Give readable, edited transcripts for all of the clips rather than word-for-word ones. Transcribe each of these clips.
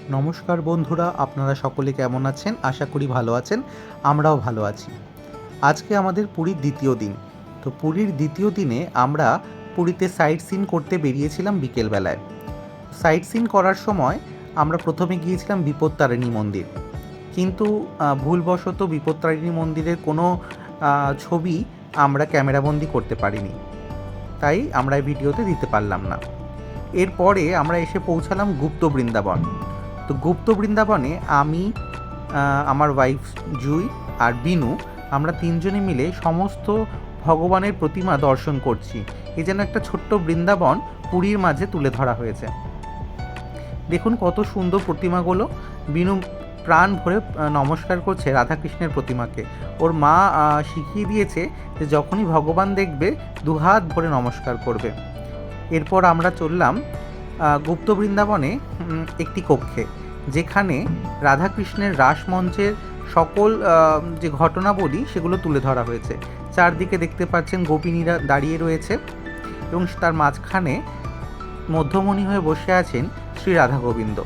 নমস্কার বন্ধুরা, আপনারা সকলে কেমন আছেন? আশা করি ভালো আছেন। আমরাও ভালো আছি। আজকে আমাদের পুরীর দ্বিতীয় দিন। তো পুরীর দ্বিতীয় দিনে আমরা পুরীতে সাইট সিন করতে বেরিয়েছিলাম বিকেলবেলায়। সাইট সিন করার সময় আমরা প্রথমে গিয়েছিলাম বিপত্তারিণী মন্দির। কিন্তু ভুলবশত বিপত্তারিণী মন্দিরের কোনো ছবি আমরা ক্যামেরাবন্দি করতে পারিনি। তাই আমরা এই ভিডিওতে দিতে পারলাম না। এরপরে আমরা এসে পৌঁছালাম গুপ্ত বৃন্দাবন। তো গুপ্ত বৃন্দাবনে আমি, আমার ওয়াইফ জুই আর বিনু, আমরা তিনজনে মিলে সমস্ত ভগবানের প্রতিমা দর্শন করছি। এই যেন একটা ছোট্ট বৃন্দাবন পুরীর মাঝে তুলে ধরা হয়েছে। দেখুন কত সুন্দর প্রতিমাগুলো। বিনু প্রাণ ভরে নমস্কার করছে রাধাকৃষ্ণের প্রতিমাকে। ওর মা শিখিয়ে দিয়েছে যে যখনই ভগবান দেখবে দুহাত ভরে নমস্কার করবে। এরপর আমরা চললাম গুপ্ত বৃন্দাবনে একটি কক্ষে, যেখানে রাধাকৃষ্ণের রাসমঞ্চের সকল যে ঘটনাবলী সেগুলো তুলে ধরা হয়েছে। চারদিকে দেখতে পাচ্ছেন গোপিনীরা দাঁড়িয়ে রয়েছে এবং তার মাঝখানে মধ্যমণি হয়ে বসে আছেন শ্রী রাধা গোবিন্দ।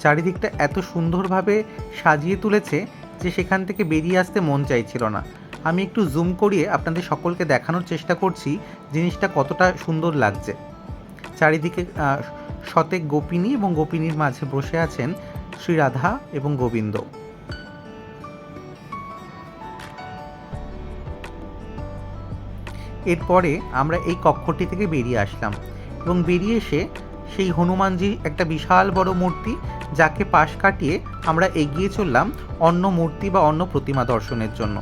চারিদিকটা এত সুন্দরভাবে সাজিয়ে তুলেছে যে সেখান থেকে বেরিয়ে আসতে মন চাইছিল না। আমি একটু জুম করিয়ে আপনাদের সকলকে দেখানোর চেষ্টা করছি জিনিসটা কতটা সুন্দর লাগছে। চারিদিকে শতেক গোপিনী এবং গোপিনীর মাঝে বসে আছেন শ্রী রাধা এবং গোবিন্দ। এরপরে আমরা এই কক্ষটি থেকে বেরিয়ে আসলাম এবং বেরিয়ে এসে সেই হনুমানজি একটা বিশাল বড় মূর্তি, যাকে পাশ কাটিয়ে আমরা এগিয়ে চললাম অন্য মূর্তি বা অন্য প্রতিমা দর্শনের জন্য।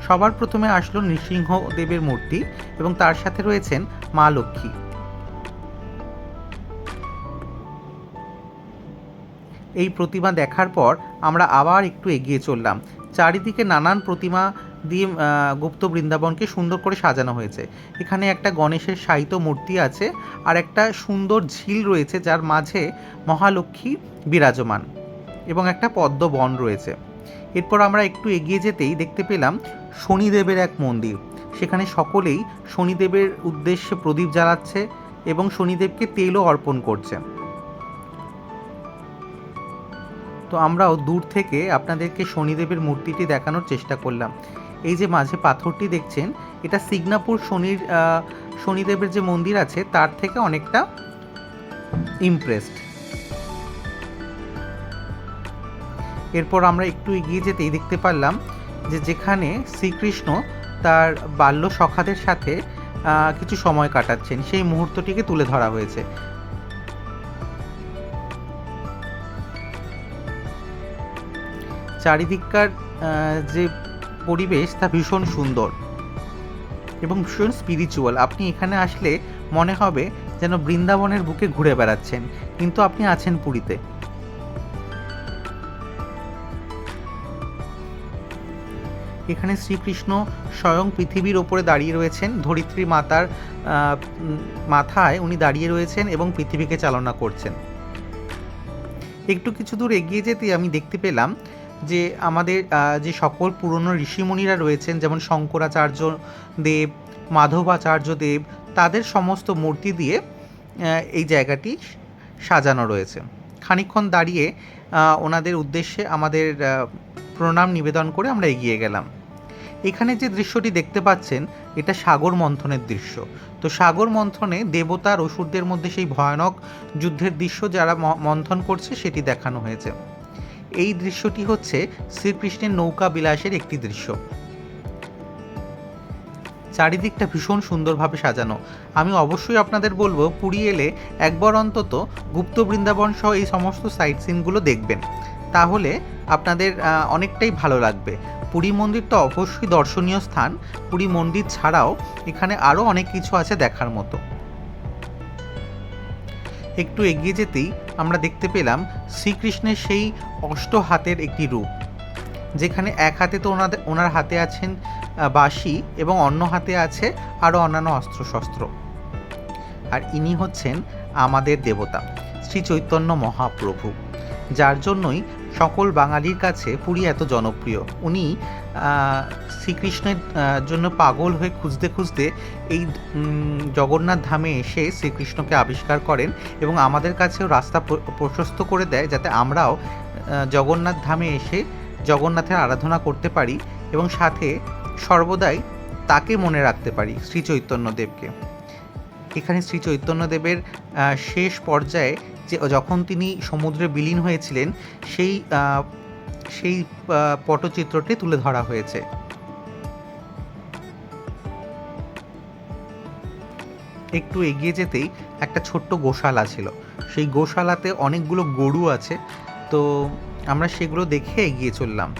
সবার প্রথমে আসলো নৃসিংহদেবের মূর্তি এবং তার সাথে রয়েছেন মা লক্ষ্মী। এই প্রতিমা দেখার পর আমরা আবার একটু এগিয়ে চললাম। চারিদিকে নানান প্রতিমা দিয়ে গুপ্ত বৃন্দাবনকে সুন্দর করে সাজানো হয়েছে। এখানে একটা গণেশের শায়িত মূর্তি আছে আর একটা সুন্দর ঝিল রয়েছে যার মাঝে মহালক্ষ্মী বিরাজমান এবং একটা পদ্ম বন রয়েছে। এরপর আমরা একটু এগিয়ে যেতেই দেখতে পেলাম শনিদেবের এক মন্দির। সেখানে সকলেই শনিদেবের উদ্দেশ্যে প্রদীপ জ্বালাচ্ছে এবং শনিদেবকে তেলও অর্পণ করছে। তো আমরাও দূর থেকে আপনাদেরকে শনিদেবের মূর্তিটি দেখানোর চেষ্টা করলাম। এই যে মাঝে পাথরটি দেখছেন, এটা সিগনাপুর শনিদেবের যে মন্দির আছে তার থেকে অনেকটা ইমপ্রেসড। এরপর আমরা একটু এগিয়ে যেতেই দেখতে পারলাম যে যেখানে শ্রীকৃষ্ণ তার বাল্য সখাদের সাথে কিছু সময় কাটাচ্ছেন, সেই মুহূর্তটিকে তুলে ধরা হয়েছে। চারিদিককার যে পরিবেশ তা ভীষণ সুন্দর এবং ভীষণ স্পিরিচুয়াল। আপনি এখানে আসলে মনে হবে যেন বৃন্দাবনের বুকে ঘুরে বেড়াচ্ছেন, কিন্তু আপনি আছেন পুরীতে। এখানে শ্রীকৃষ্ণ স্বয়ং পৃথিবীর ওপরে দাঁড়িয়ে রয়েছেন, ধরিত্রী মাতার মাথায় উনি দাঁড়িয়ে রয়েছেন এবং পৃথিবীকে চালনা করছেন। একটু কিছু দূর এগিয়ে যেতেই আমি দেখতে পেলাম যে আমাদের যে সকল পুরনো ঋষিমুনিরা রয়েছেন, যেমন শঙ্করাচার্য দেব, মাধবাচার্য দেব, তাদের সমস্ত মূর্তি দিয়ে এই জায়গাটি সাজানো রয়েছে। খানিকক্ষণ দাঁড়িয়ে ওনাদের উদ্দেশ্যে আমাদের প্রণাম নিবেদন করে আমরা এগিয়ে গেলাম। এখানে যে দৃশ্যটি দেখতে পাচ্ছেন এটা সাগর মন্থনের দৃশ্য। তো সাগর মন্থনে দেবতার অসুরদের মধ্যে সেই ভয়ানক যুদ্ধের দৃশ্য যারা মন্থন করছে সেটি দেখানো হয়েছে। এই দৃশ্যটি হচ্ছে শ্রীকৃষ্ণের নৌকা বিলাসের একটি দৃশ্য। চারিদিকটা ভীষণ সুন্দরভাবে সাজানো। আমি অবশ্যই আপনাদের বলবো পুরী এলে একবার অন্তত গুপ্ত বৃন্দাবন সহ এই সমস্ত সাইট সিনগুলো দেখবেন, তাহলে আপনাদের অনেকটাই ভালো লাগবে। পুরী মন্দির তো অবশ্যই দর্শনীয় স্থান, পুরী মন্দির ছাড়াও এখানে আরও অনেক কিছু আছে দেখার মতো। একটু এগিয়ে যেতেই আমরা দেখতে পেলাম শ্রীকৃষ্ণের সেই অষ্ট হাতের একটি রূপ, যেখানে এক হাতে তো ওনার হাতে আছেন বাঁশি এবং অন্য হাতে আছে আরও অন্যান্য অস্ত্রশস্ত্র। আর ইনি হচ্ছেন আমাদের দেবতা শ্রী চৈতন্য মহাপ্রভু, যার জন্যই সকল বাঙালির কাছে পুরী এত জনপ্রিয়। উনি শ্রীকৃষ্ণের জন্য পাগল হয়ে খুঁজতে খুঁজতে এই জগন্নাথ ধামে এসে শ্রীকৃষ্ণকে আবিষ্কার করেন এবং আমাদের কাছেও রাস্তা প্রশস্ত করে দেয়, যাতে আমরাও জগন্নাথ ধামে এসে জগন্নাথের আরাধনা করতে পারি এবং সাথে সর্বদাই তাকে মনে রাখতে পারি, শ্রী চৈতন্যদেবকে। এখানে শ্রী চৈতন্যদেবের শেষ পর্যায়ে যে যখন তিনি সমুদ্রে বিলীন হয়েছিলেন সেই পটচিত্রটি তুলে ধরা হয়েছে। একটু এগিয়ে যেতেই একটা ছোট্ট গোশালা ছিল, সেই গোশালাতে অনেকগুলো গরু আছে, তো আমরা সেগুলো দেখে এগিয়ে চললাম।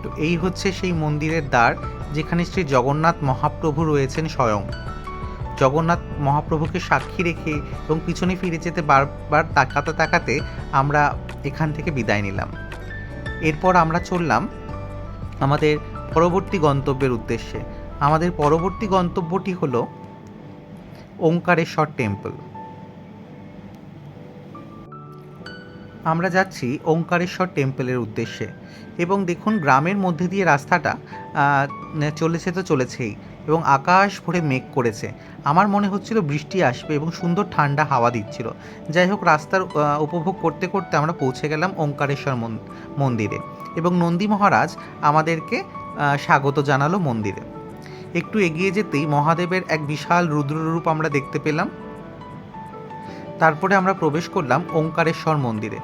তো এই হচ্ছে সেই মন্দিরের দ্বার, যেখানে শ্রী জগন্নাথ মহাপ্রভু রয়েছেন স্বয়ং। জগন্নাথ মহাপ্রভুকে সাক্ষী রেখে এবং পিছনে ফিরে যেতে বারবার তাকাতে তাকাতে আমরা এখান থেকে বিদায় নিলাম। এরপর আমরা চললাম আমাদের পরবর্তী গন্তব্যের উদ্দেশ্যে। আমাদের পরবর্তী গন্তব্যটি হলো ওঙ্কারেশ্বর টেম্পল। আমরা যাচ্ছি ওঙ্কারেশ্বর টেম্পলের উদ্দেশ্যে এবং দেখুন গ্রামের মধ্যে দিয়ে রাস্তাটা চলেছে তো চলেছেই এবং আকাশ ভরে মেঘ করেছে। আমার মনে হচ্ছিল বৃষ্টি আসবে এবং সুন্দর ঠান্ডা হাওয়া দিচ্ছিল। যাই হোক, রাস্তার উপভোগ করতে করতে আমরা পৌঁছে গেলাম ওঙ্কারেশ্বর মন্দিরে এবং নন্দী মহারাজ আমাদেরকে স্বাগত জানালো মন্দিরে। একটু এগিয়ে যেতেই মহাদেবের এক বিশাল রুদ্ররূপ আমরা দেখতে পেলাম। তারপরে আমরা প্রবেশ করলাম ওঙ্কারেশ্বর মন্দিরে।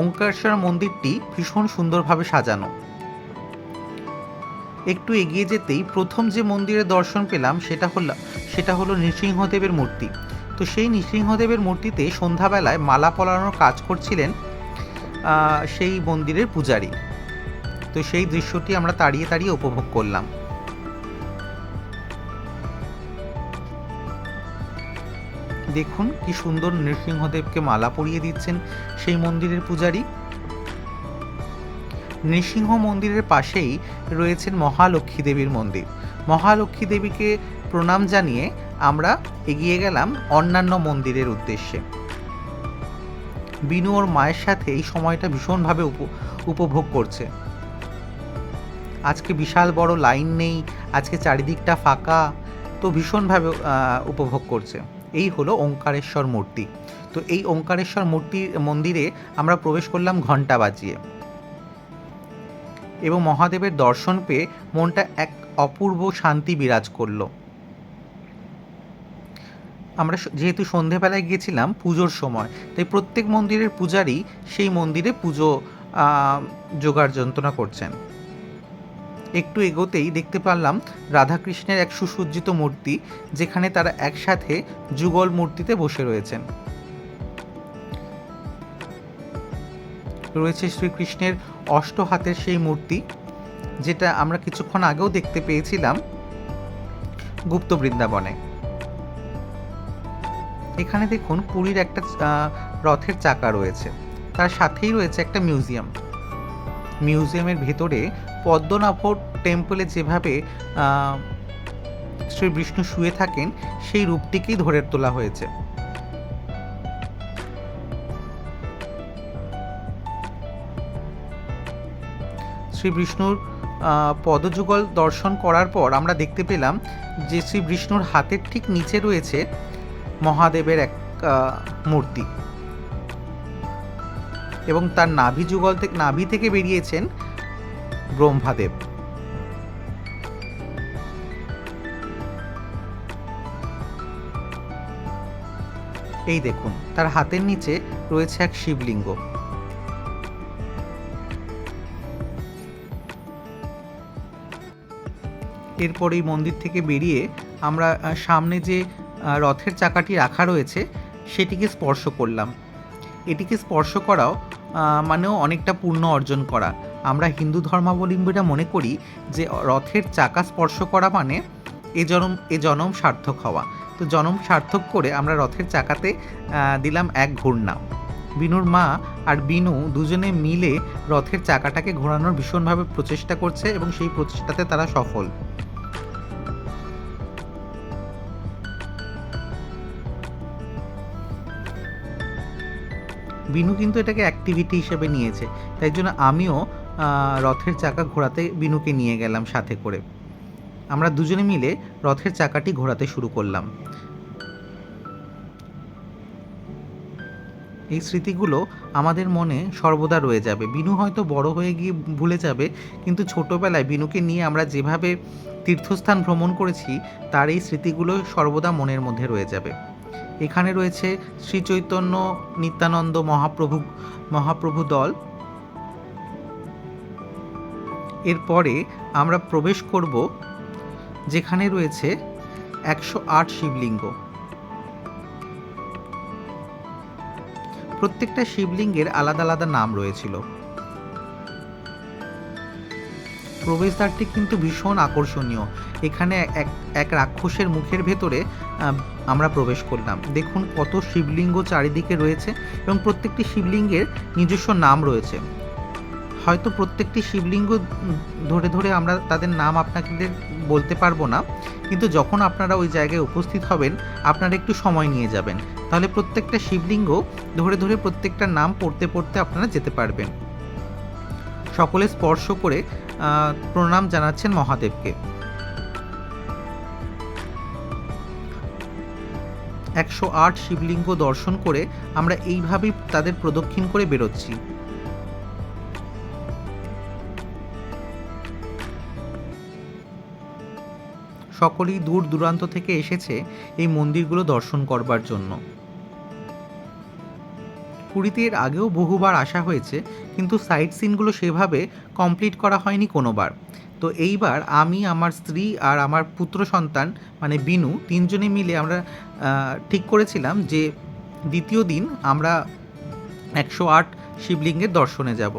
ওঙ্কারেশ্বর মন্দিরটি ভীষণ সুন্দরভাবে সাজানো। একটু এগিয়ে যেতেই প্রথম যে মন্দিরের দর্শন পেলাম সেটা হলো নৃসিংহদেবের মূর্তি। তো সেই নৃসিংহদেবের মূর্তিতে সন্ধ্যাবেলায় মালা পরানোর কাজ করছিলেন সেই মন্দিরের পূজারী। তো সেই দৃশ্যটি আমরা তাড়িয়ে তাড়িয়ে উপভোগ করলাম। দেখুন কি সুন্দর নৃসিংহদেবকে মালা পরিয়ে দিচ্ছেন সেই মন্দিরের পূজারী। নৃসিংহ মন্দিরের পাশেই রয়েছেন মহালক্ষ্মী দেবীর মন্দির। মহালক্ষ্মী দেবীকে প্রণাম জানিয়ে আমরা এগিয়ে গেলাম অন্যান্য মন্দিরের উদ্দেশ্যে। বিনু ওর মায়ের সাথে এই সময়টা ভীষণভাবে উপভোগ করছে। আজকে বিশাল বড় লাইন নেই, আজকে চারিদিকটা ফাঁকা, তো ভীষণভাবে উপভোগ করছে। এই হলো ওঙ্কারেশ্বর মূর্তি। তো এই ওঙ্কারেশ্বর মন্দিরে আমরা প্রবেশ করলাম ঘণ্টা বাজিয়ে এবং মহাদেবের দর্শন পেয়ে মনটা এক অপূর্ব শান্তি বিরাজ করলো। আমরা যেহেতু সন্ধেবেলায় গিয়েছিলাম পুজোর সময়, তাই প্রত্যেক মন্দিরের পূজারী সেই মন্দিরে পুজো জোগাড় যন্ত্রণা করছেন। একটু এগোতেই দেখতে পারলাম রাধাকৃষ্ণের এক সুসজ্জিত মূর্তি, যেখানে তারা একসাথে যুগল মূর্তিতে বসে রয়েছেন। রয়েছে শ্রীকৃষ্ণের অষ্ট হাতের সেই মূর্তি, যেটা আমরা কিছুক্ষণ আগেও দেখতে পেয়েছিলাম গুপ্ত বৃন্দাবনে। এখানে দেখুন পুরীর একটা রথের চাকা রয়েছে, তার সাথেই রয়েছে একটা মিউজিয়ামের ভেতরে পদ্মনাভ টেম্পলে যেভাবে শ্রী বিষ্ণু শুয়ে থাকেন সেই রূপটিকেই ধরে তোলা হয়েছে। শ্রী বিষ্ণুর পদযুগল দর্শন করার পর আমরা দেখতে পেলাম যে শ্রী বিষ্ণুর হাতের ঠিক নিচে রয়েছে মহাদেবের এক মূর্তি এবং তার নাভি থেকে বেরিয়েছেন ব্রহ্মাদেব। এই দেখুন তার হাতের নিচে রয়েছে এক শিবলিঙ্গ। এরপর এই মন্দির থেকে বেরিয়ে আমরা সামনে যে রথের চাকাটি রাখা রয়েছে সেটিকে স্পর্শ করলাম। এটিকে স্পর্শ করাও মানেও অনেকটা পুণ্য অর্জন করা। আমরা হিন্দু ধর্মাবলম্বীরা মনে করি যে রথের চাকা স্পর্শ করা মানে এ জনম সার্থক হওয়া। তো জনম সার্থক করে আমরা রথের চাকাতে দিলাম এক ঘূর্ণা। বিনুর মা আর বিনু দুজনে মিলে রথের চাকাটাকে ঘোরানোর ভীষণভাবে প্রচেষ্টা করছে এবং সেই প্রচেষ্টাতে তারা সফল। বিনু কিন্তু এটাকে অ্যাক্টিভিটি হিসেবে নিয়েছে, তাই জন্য আমিও রথের চাকা ঘোরাতে বিনুকে নিয়ে গেলাম সাথে করে। আমরা দুজনে মিলে রথের চাকাটি ঘোরাতে শুরু করলাম। এই স্মৃতিগুলো আমাদের মনে সর্বদা রয়ে যাবে। বিনু হয়তো বড় হয়ে গিয়ে ভুলে যাবে, কিন্তু ছোটোবেলায় বিনুকে নিয়ে আমরা যেভাবে তীর্থস্থান ভ্রমণ করেছি তার এই স্মৃতিগুলো সর্বদা মনের মধ্যে রয়ে যাবে। এখানে রয়েছে শ্রী চৈতন্য নিত্যানন্দ মহাপ্রভু দল। এরপরে আমরা প্রবেশ করব যেখানে রয়েছে 108 শিবলিঙ্গ। প্রত্যেকটা শিবলিঙ্গের আলাদা আলাদা নাম রয়েছিল। প্রবেশদ্বারটি কিন্তু ভীষণ আকর্ষণীয়। এখানে এক রাক্ষসের মুখের ভেতরে আমরা প্রবেশ করলাম। দেখুন কত শিবলিঙ্গ চারিদিকে রয়েছে এবং প্রত্যেকটি শিবলিঙ্গের নিজস্ব নাম রয়েছে। হয়তো প্রত্যেকটি শিবলিঙ্গ ধরে ধরে আমরা তাদের নাম আপনাদের বলতে পারবো না, কিন্তু যখন আপনারা ওই জায়গায় উপস্থিত হবেন আপনারা একটু সময় নিয়ে যাবেন, তাহলে প্রত্যেকটা শিবলিঙ্গ ধরে ধরে প্রত্যেকটা নাম পড়তে পড়তে আপনারা যেতে পারবেন। সকলে স্পর্শ করে প্রণাম জানাচ্ছেন মহাদেবকে। 108 শিবলিঙ্গ দর্শন করে আমরা এইভাবেই তাদের প্রদক্ষিণ করে বেরোচ্ছি। সকলেই দূর দূরান্ত থেকে এসেছে এই মন্দিরগুলো দর্শন করবার জন্য। পুরীতে এর আগেও বহুবার আসা হয়েছে, কিন্তু সাইট সিনগুলো সেভাবে কমপ্লিট করা হয়নি কোনোবার। তো এইবার আমি, আমার স্ত্রী আর আমার পুত্র সন্তান মানে বিনু, তিনজনে মিলে আমরা ঠিক করেছিলাম যে দ্বিতীয় দিন আমরা 108 শিবলিঙ্গের দর্শনে যাব।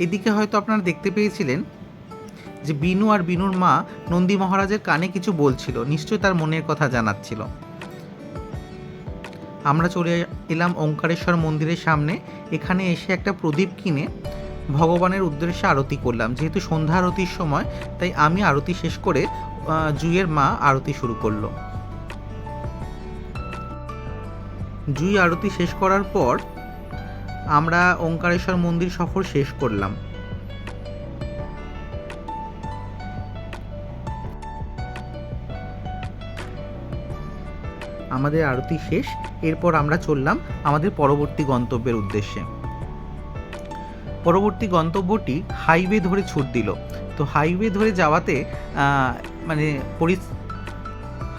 এদিকে হয়তো আপনারা দেখতে পেয়েছিলেন যে বিনু আর বিনুর মা নন্দী মহারাজের কানে কিছু বলছিল, নিশ্চয়ই তার মনের কথা জানাচ্ছিল। আমরা চলে এলাম ওঙ্কারেশ্বর মন্দিরের সামনে। এখানে এসে একটা প্রদীপ কিনে ভগবানের উদ্দেশ্যে আরতি করলাম। যেহেতু সন্ধ্যা আরতির সময়, তাই আমি আরতি শেষ করে জুইয়ের মা আরতি শুরু করলো। জুই আরতি শেষ করার পর আমরা ওঙ্কারেশ্বর মন্দির সফর শেষ করলাম। আমাদের আরতি শেষ, এরপর আমরা চললাম আমাদের পরবর্তী গন্তব্যের উদ্দেশ্যে। পরবর্তী গন্তব্যটি হাইওয়ে ধরে ছুট দিল। তো হাইওয়ে ধরে যাওয়াতে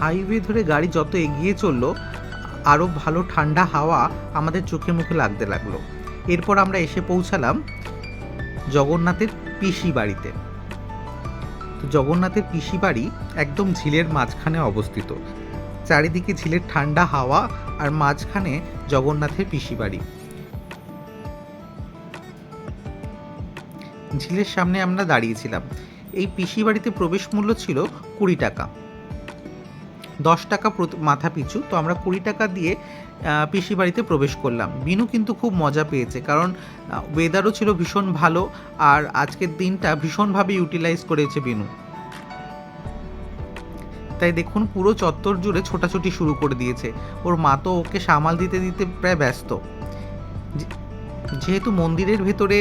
হাইওয়ে ধরে গাড়ি যত এগিয়ে চললো আরও ভালো ঠান্ডা হাওয়া আমাদের চোখে মুখে লাগতে লাগলো। এরপর আমরা এসে পৌঁছালাম জগন্নাথের পিসি বাড়িতে। তো জগন্নাথের পিসি বাড়ি একদম ঝিলের মাঝখানে অবস্থিত। চারিদিকে ঝিলের ঠান্ডা হাওয়া আর মাঝখানে জগন্নাথের পিসি বাড়ি। ঝিলের সামনে আমরা দাঁড়িয়েছিলাম। এই পিসি বাড়িতে প্রবেশ মূল্য ছিল 20 টাকা, 10 টাকা মাথা পিছু। তো আমরা 20 টাকা দিয়ে পিসি বাড়িতে প্রবেশ করলাম। বিনু কিন্তু খুব মজা পেয়েছে, কারণ ওয়েদারও ছিল ভীষণ ভালো আর আজকের দিনটা ভীষণভাবে ইউটিলাইজ করেছে বিনু। তাই দেখুন পুরো চত্বর জুড়ে ছোটাছুটি শুরু করে দিয়েছে। ওর মা তো ওকে সামাল দিতে দিতে প্রায় ব্যস্ত। যেহেতু মন্দিরের ভেতরে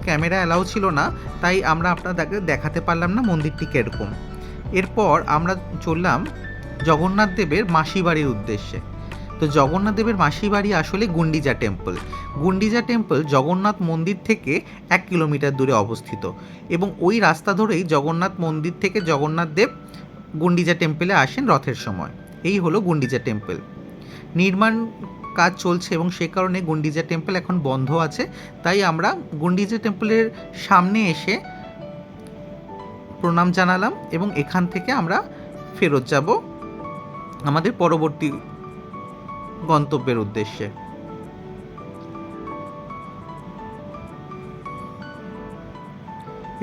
ক্যামেরা অ্যালাউ ছিল না, তাই আমরা আপনাদেরকে দেখাতে পারলাম না মন্দিরটি কীরকম। এরপর আমরা চললাম জগন্নাথ দেবের মাসি বাড়ির উদ্দেশ্যে। তো জগন্নাথ দেবের মাসি বাড়ি আসলে গুন্ডিচা টেম্পল। গুন্ডিচা টেম্পল জগন্নাথ মন্দির থেকে 1 কিলোমিটার দূরে অবস্থিত, এবং ওই রাস্তা ধরেই জগন্নাথ মন্দির থেকে জগন্নাথ দেব গুন্ডিচা টেম্পলে আসেন রথের সময়। এই হলো গুন্ডিচা টেম্পল। নির্মাণ কাজ চলছে এবং সে কারণে গুন্ডিচা টেম্পল এখন বন্ধ আছে। তাই আমরা গুন্ডিচা টেম্পলের সামনে এসে প্রণাম জানালাম এবং এখান থেকে আমরা ফেরত যাব আমাদের পরবর্তী গন্তব্যের উদ্দেশ্যে।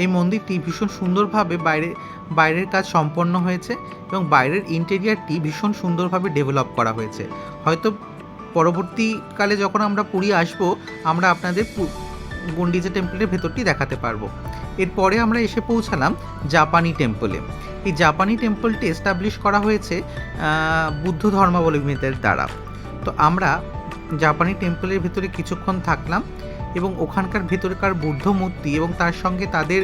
এই মন্দিরটি ভীষণ সুন্দরভাবে বাইরের কাজ সম্পন্ন হয়েছে এবং বাইরের ইন্টেরিয়ারটি ভীষণ সুন্দরভাবে ডেভেলপ করা হয়েছে। হয়তো পরবর্তীকালে যখন আমরা পুরী আসব, আমরা আপনাদের গুন্ডিচা টেম্পলের ভেতরটি দেখাতে পারবো। এরপরে আমরা এসে পৌঁছালাম জাপানি টেম্পলে। এই জাপানি টেম্পলটি এস্টাবলিশ করা হয়েছে বুদ্ধ ধর্মাবলম্বীদের দ্বারা। তো আমরা জাপানি টেম্পলের ভেতরে কিছুক্ষণ থাকলাম এবং ওখানকার ভেতরকার বুদ্ধ মূর্তি এবং তার সঙ্গে তাদের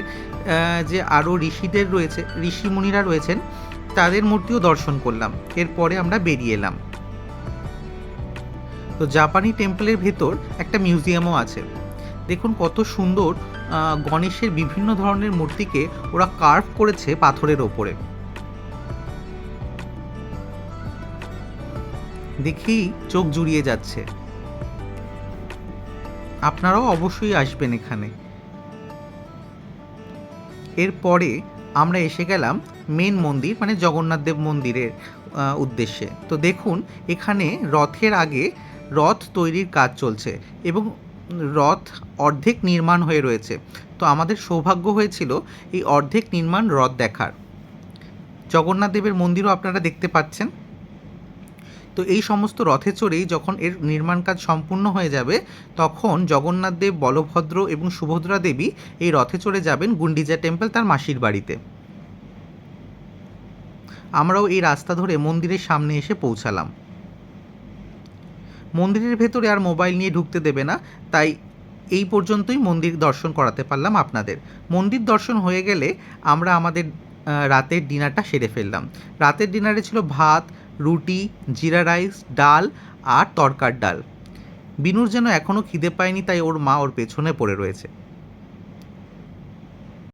যে আরও ঋষিমুনিরা রয়েছেন তাদের মূর্তিও দর্শন করলাম। এরপরে আমরা বেরিয়ে এলাম। তো জাপানি টেম্পলের ভেতর একটা মিউজিয়ামও আছে। দেখুন কত সুন্দর গণেশের বিভিন্ন ধরনের মূর্তিকে ওরা কার্ভ করেছে পাথরের ওপরে। দেখেই চোখ জুড়িয়ে যাচ্ছে। আপনারাও অবশ্যই আসবেন এখানে। এরপরে আমরা এসে গেলাম মেন মন্দির মানে জগন্নাথ দেব মন্দিরের উদ্দেশ্যে। তো দেখুন এখানে রথের আগে রথ তৈরির কাজ চলছে এবং রথ অর্ধেক নির্মাণ হয়ে রয়েছে। তো আমাদের সৌভাগ্য হয়েছিল এই অর্ধেক নির্মাণ রথ দেখার। জগন্নাথ দেবের মন্দিরও আপনারা দেখতে পাচ্ছেন। তো এই সমস্ত রথে চড়েই যখন এর নির্মাণ কাজ সম্পূর্ণ হয়ে যাবে তখন জগন্নাথ দেব, বলভদ্র এবং সুভদ্রা দেবী এই রথে চড়ে যাবেন গুন্ডিচা টেম্পল তার মাসির বাড়িতে। আমরাও এই রাস্তা ধরে মন্দিরের সামনে এসে পৌঁছালাম। মন্দিরের ভেতরে আর মোবাইল নিয়ে ঢুকতে দেবে না, তাই এই পর্যন্তই মন্দির দর্শন করাতে পারলাম আপনাদের। মন্দির দর্শন হয়ে গেলে আমরা আমাদের রাতের ডিনারটা সেরে ফেললাম। রাতের ডিনারে ছিল ভাত, রুটি, জিরা রাইস, ডাল আর তরকার ডাল। বিনুর যেন এখনও খিদে পায়নি, তাই ওর মা ওর পেছনে পড়ে রয়েছে।